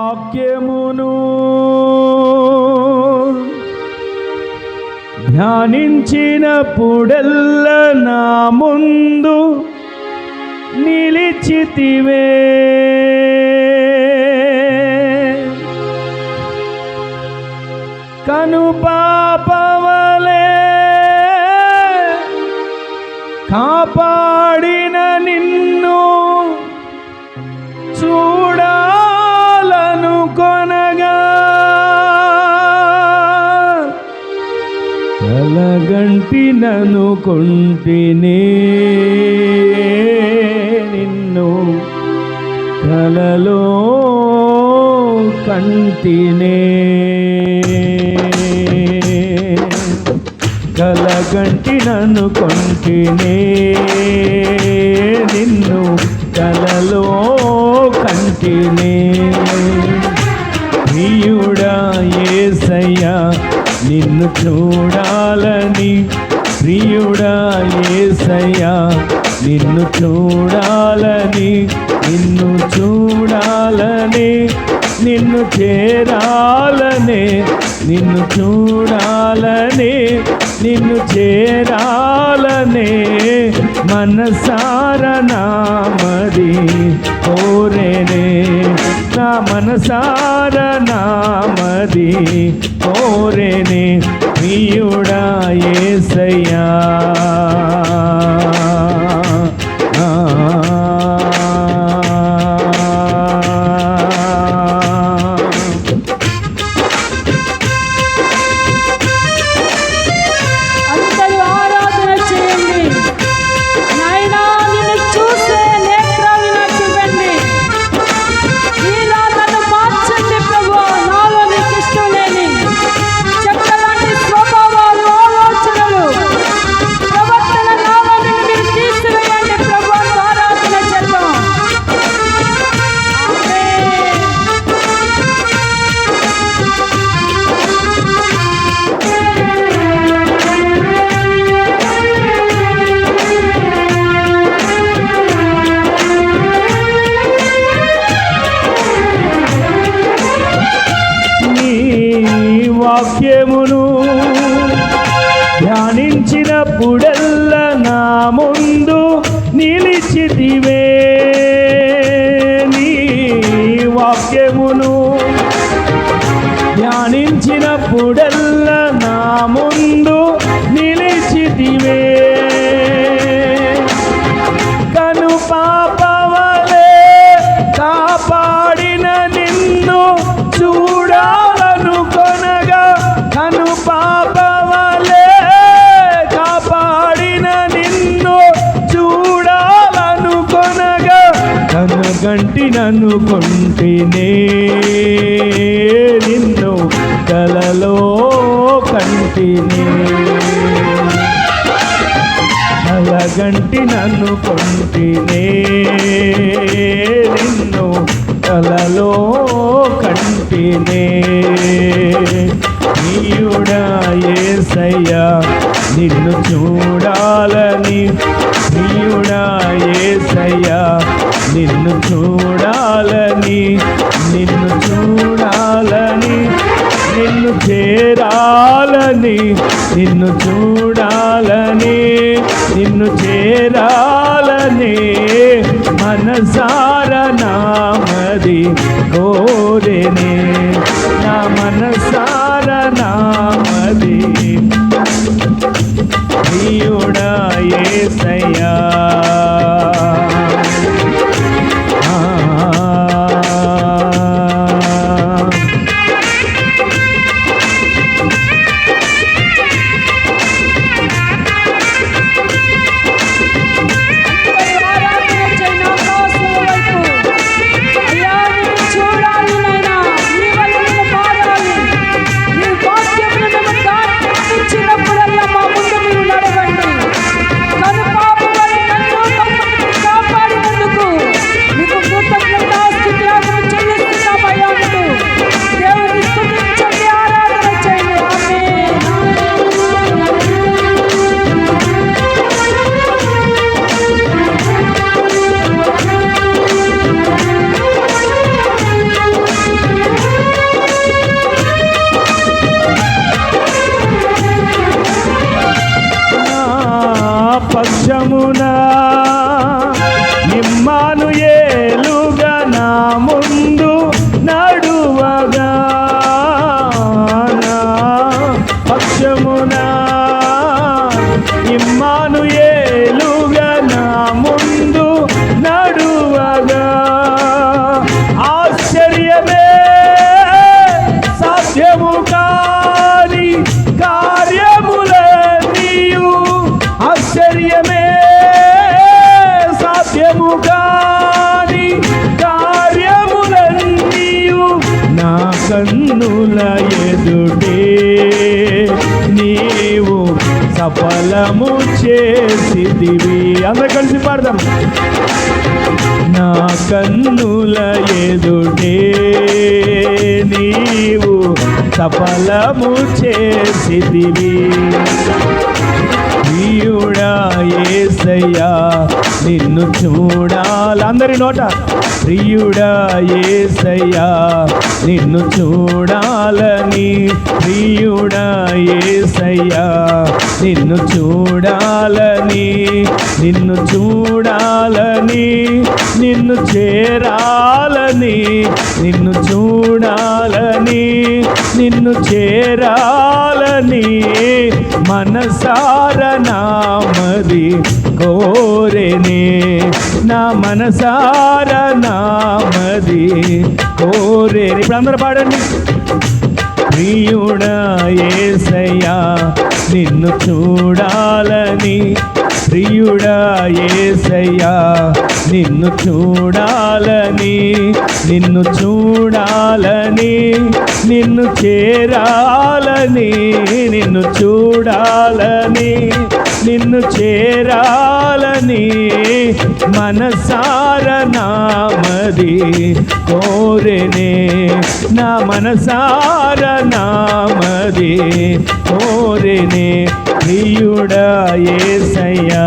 వాక్యమును ధ్యానించినప్పుడెల్లా నా ముందు నిలిచితివే. కనుపాపవలే కాపాడిన నిన్ను చూడాలనుకొనగా కలగంటిననుకొంటినే నిన్ను కలలో కంటినే. కలగంటిననుకొంటినే నిన్ను కలలో కంటినే. ప్రియుడా యేసయ్యా నిన్ను చూడాలని, ప్రియుడా యేసయ్యా నిన్ను చూడాలని, నిన్ను చూడాలని, నిన్ను చేరాలనే, నిన్ను చూడాలని, నిన్ను చేరాలనే మనసార నామది కోరేనే. నా మనసార నామది కోరేనే ప్రియుడా యేసయ్యా. వాక్యమును ధ్యానించినప్పుడెల్లా నా ముందు నిలిచితివే. నీ వాక్యమును ధ్యానించినప్పుడెల్లా నా ముందు నిలిచితివే. కను పాపవలే కాపాడిన నిన్ను చూడాలనుకొనగా, కను పాపవలే కాపాడిన నిన్ను చూడాలనుకొనగా కనగంటిననుకొంటినే నిన్ను కలలో కంటినే. కలగంటిననుకొంటినే నిన్ను కలలో కంటినే. ప్రియుడా యేసయ్యా నిన్ను చూడాలని, ప్రియుడా యేసయ్యా నిన్ను చూడాలని, నిన్ను చూడాలని, నిన్ను చేరాలని, నిన్ను చూడాలని, నిన్ను చేరాలని మనసార నామది కోరేనే. నా మనసార నామది ప్రియుడా యేసయ్యా. చిన్నప్పుడల్లా మా ముందు మీరు నడవండి. కను పాపవలే నన్ను పక్షమునా ఇమ్మానుయేలుగా నా ముందు నడువగా, నా పక్షమునా ఇమ్మానుయేలుగా నా ముందు నడువగా, ఆశ్చర్యమే సాధ్యము కాని కార్యములన్నీయు, ఆశ్చర్యమే సాధ్యము కాని కార్యములన్నీయు నా కన్నుల ఎదుటే నీవు సఫలము చేసిదివి. అందరూ కలిసి పాడదాం. నా కన్నుల ఎదుటే నీవు సఫలము చేసిదివి. ప్రియుడా యేసయ్యా నిన్ను చూడాలి, అందరి నోట ప్రియుడా యేసయ్యా నిన్ను చూడాలని, ప్రియుడా యేసయ్యా నిన్ను చూడాలని, నిన్ను చూడాలని, నిన్ను చేరాలని, నిన్ను చూడాలని, నిన్ను చేరాలని మనసార నామది కోరెనే, నా మనసార నామది కోరెనే. ఇప్పుడు అందరూ పాడండి. ప్రియుడా యేసయ్యా నిన్ను చూడాలని, ప్రియుడా యేసయ్యా నిన్ను చూడాలని, నిన్ను చూడాలని, నిన్ను చేరాలని, నిన్ను చూడాలని, నిన్ను చేరాలని మనసార నామది కోరెనే, నా మనసార నామది కోరెనే. ప్రియుడా యేసయ్యా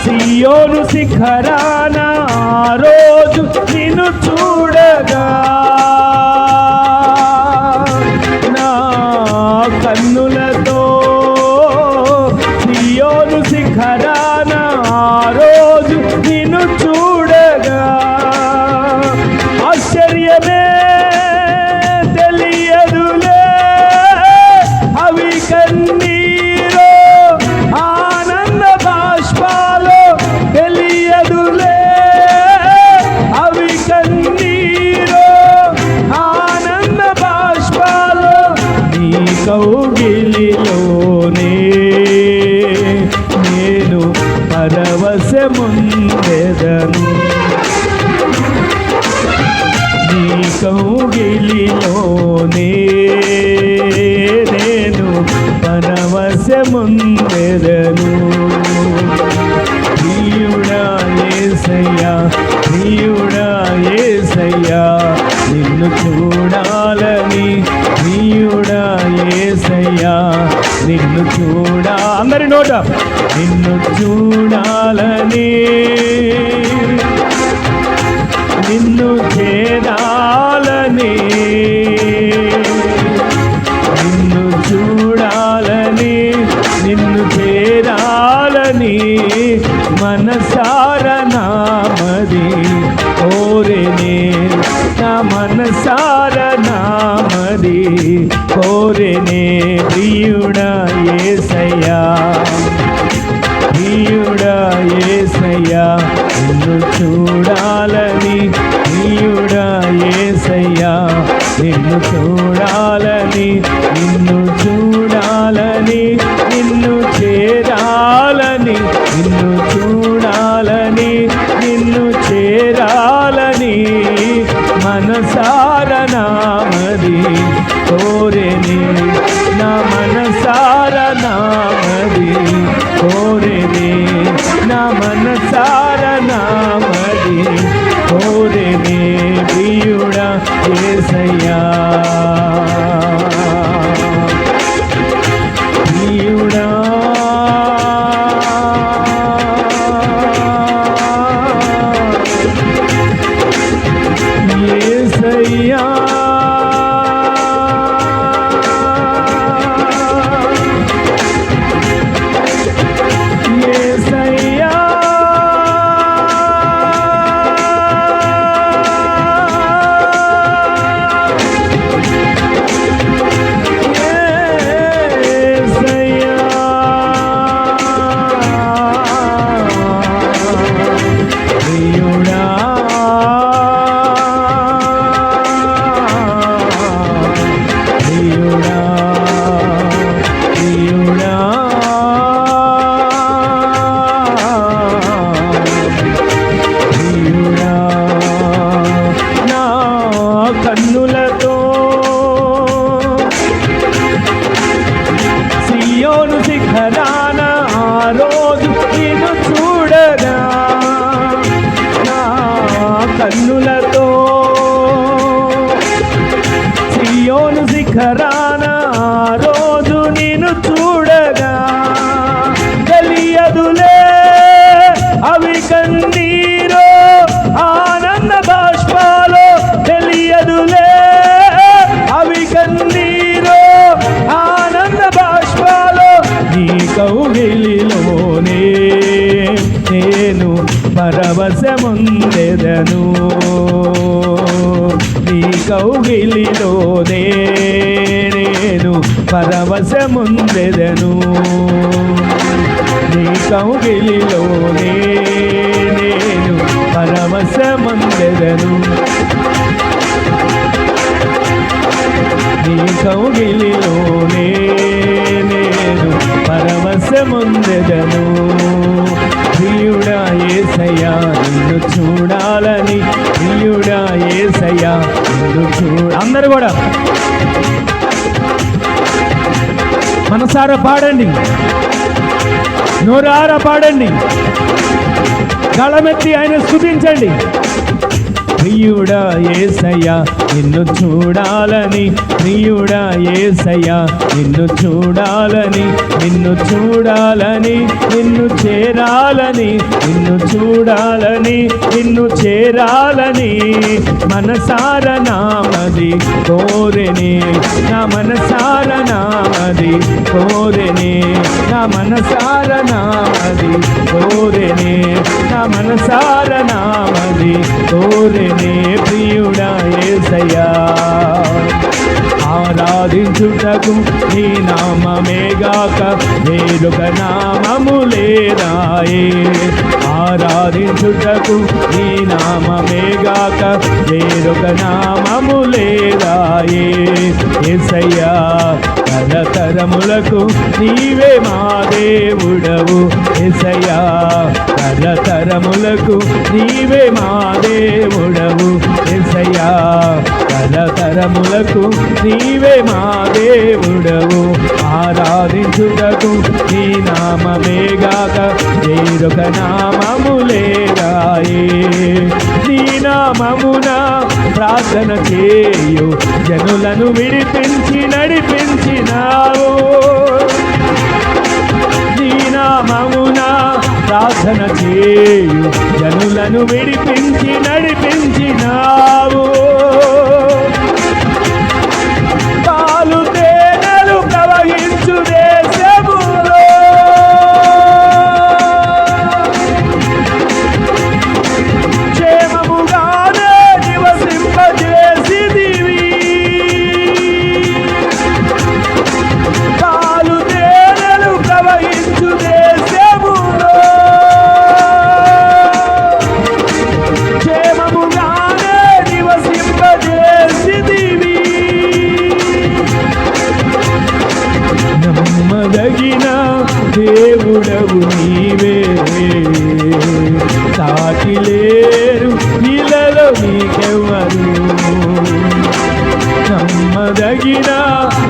సియోను శిఖరాన ఆ రోజు నిన్ను చూడగా, నా కన్నులతో సియోను శిఖరాన ఆ రోజు నిన్ను చూడగా, ఆశ్చర్యమే తెలియదులే అవి కన్నీరో ఆనంద బాష్పాలో, తెలియదులే అవి కన్నీరో ఆనంద బాష్పాలో, నీ కౌగిలిలోనే నేను పరవశముందెదను, నీ కౌగిలిలోనే నేను పరవశముందెదను. ప్రియుడా యేసయ్యా, ప్రియుడా యేసయ్యా నిన్ను చూడాలని, ప్రియుడా యేసయ్యా నిన్ను చూడా, అందరి నోట నిన్ను చూడాలని, నిన్ను చేరాలని, నిన్ను చూడాలని, నిన్ను చేరాలని మనసార నామది కోరెనే, నా మనసార నామది కోరెనే. ప్రియుడా యేసయ్యా, నిన్ను చూడాలని నిన్ను చేరాలని మనసార నామది కోరెని నా మనసార నామది కోరెని నా మనసార నామది కోరెని ప్రియుడా యేసయ్యా ప్రియుడా యేసయ్యా కన్నులతో సియోను శిఖరాన రోజు నిన్ను చూడగా తెలియదులే అవి కన్నీరో ఆనంద బాష్పాలో తెలియదులే అవి కన్నీరో ఆనంద బాష్పాలో నీ కౌగిలిలోనే నేను పరవశముందెదను నీ కౌగిలిలోనే నేను పరవశముందెదను నీ కౌగిలిలోనే నేను పరవశముందెదను నీ కౌగిలిలోనే నేను పరవశముందెదను ప్రియుడా యేసయ్యా నిన్ను చూడాలని ప్రియుడా యేసయ్యా నిన్ను అందరూ కూడా మనసారా పాడండి, నోరారా పాడండి, గళమెత్తి ఆయన స్తుతించండి. ప్రియుడా యేసయ్యా నిన్ను చూడాలని ప్రియుడా యేసయ్యా నిన్ను చూడాలని నిన్ను చూడాలని నిన్ను చేరాలని నిన్ను చూడాలని నిన్ను చేరాలని మనసార నామది కోరెని నా మనసార నామది కోరెని నా మనసార నామది కోరెని నా మనసార నామది కోరెని ప్రియుడా యేసయ్యా ఆరాధించుటకు నీ నామమేగాక వేరొక నామము లేదాయే ఆరాధించుటకు నీ నామమేగాక వేరొక నామము లేదాయే యేసయ్యా తరతరములకు నీవే మా దేవుడవు యేసయ్యా తరతరములకు నీవే మా దేవుడవు యేసయ్యా తరతరములకు నీవే మా దేవుడవు ఆరాధించుటకు నీ నామమేగాక వేరొక నామము లేదాయే నీ నామమున ప్రార్థన చేయు జనులను విడిపించి నడిపించినావు నీ నామమున ప్రార్థన చేయు జనులను విడిపించి నడిపించినావు పాలు తేనెలు ప్రవహించు దేశములో క్షేమముగానే నివసింపజేసిదివి పాలు తేనెలు ప్రవహించు దేశములో క్షేమముగా నీవే, సాటి లేరు ఇలలో నీకెవ్వరు, నమ్మదగిన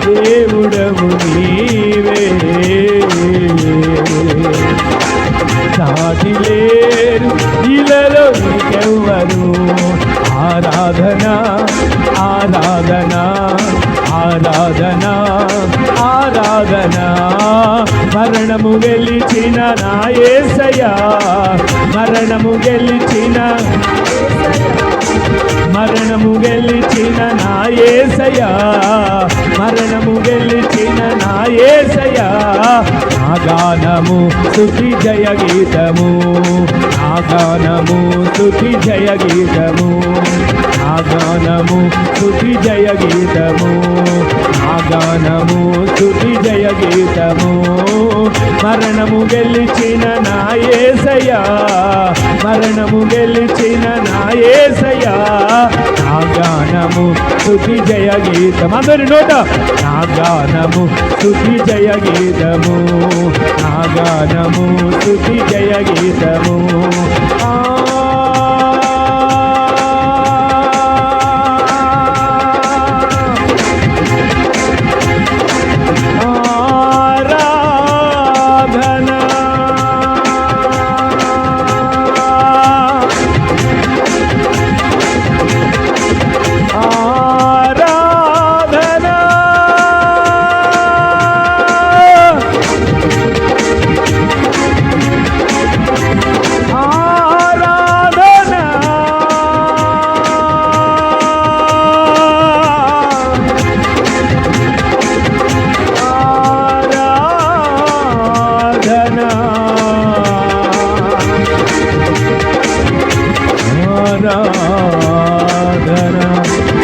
దేవుడవు నీవే, సాటి లేరు ఇలలో నీకెవ్వరు. ఆరాధన ఆరాధన ఆరాధన ఆరాధన, మరణము గెలిచిన నా యేసయ్యా, మరణము గెలిచిన మరణము గెలిచిన నా యేసయ్యా, మరణము గెలిచిన నా యేసయ్యా. నా గానము స్తుతి జయ గీతము, నా గానము స్తుతి జయ గీతము, నా గానము స్తుతి జయ గీతము, నా గానము స్తుతి జయ గీతము. మరణము గెలిచిన నా యేసయ్యా, మరణము గెలిచిన నా యేసయ్యా. నా గానము స్తుతి జయ గీతం, అందరి నోట నా గానము స్తుతి జయ గీతము, నా గానము స్తుతి జయ గీతము.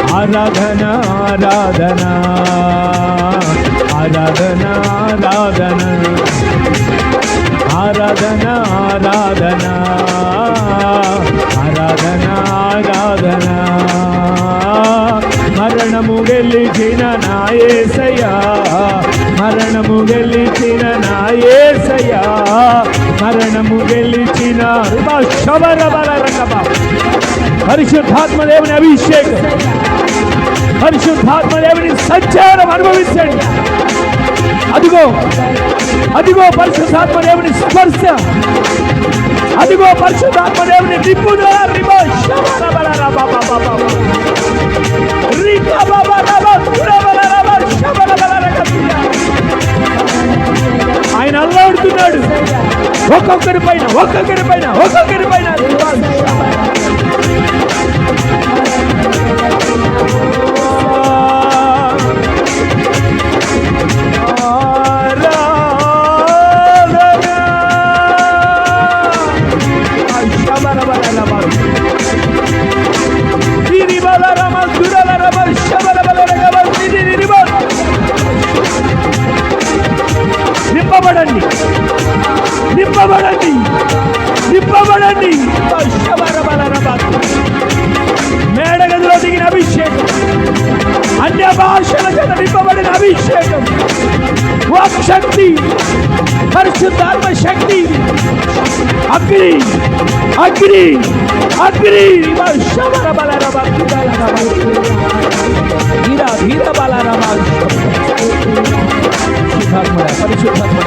ఆరాధన ఆరాధన ఆరాధన ఆరాధన ఆరాధన ఆరాధన ఆరాధన ఆరాధన. మరణము గెలిచిన నా యేసయ్యా, మరణము గెలిచిన నా యేసయ్యా, మరణము గెలిచిన పరిశుద్ధాత్మ దేవుని అభిషేకం, పరిశుద్ధాత్మ దేవుని సంచారం అనుభవించండి. అదిగో అదిగో పరిశుద్ధాత్మ దేవుని స్పర్శ, అదిగో పరిశుద్ధాత్మ దేవుని నిపుణుల ఆయన అల్లాడుతున్నాడు ఒక్కొక్కరి పైన ఒక్కొక్కరి పైన ఒక్కొక్కరి పైన. నింపబడండి నింపబడండి నింపబడండి. మేడగదిలో దిగిన అభిషేకం, అన్య భాషల చేత నింపబడిన అభిషేకం, వాక్ శక్తి, పరిశుద్ధాత్మ శక్తి, అగ్ని అగ్ని అగ్ని. ధీరా ధీర బలరమ పరిశుద్ధాత్మ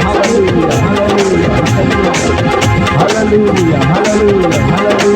హల్లెలూయా హల్లెలూయా హల్లెలూయా హల్లెలూయా హల్లెలూయా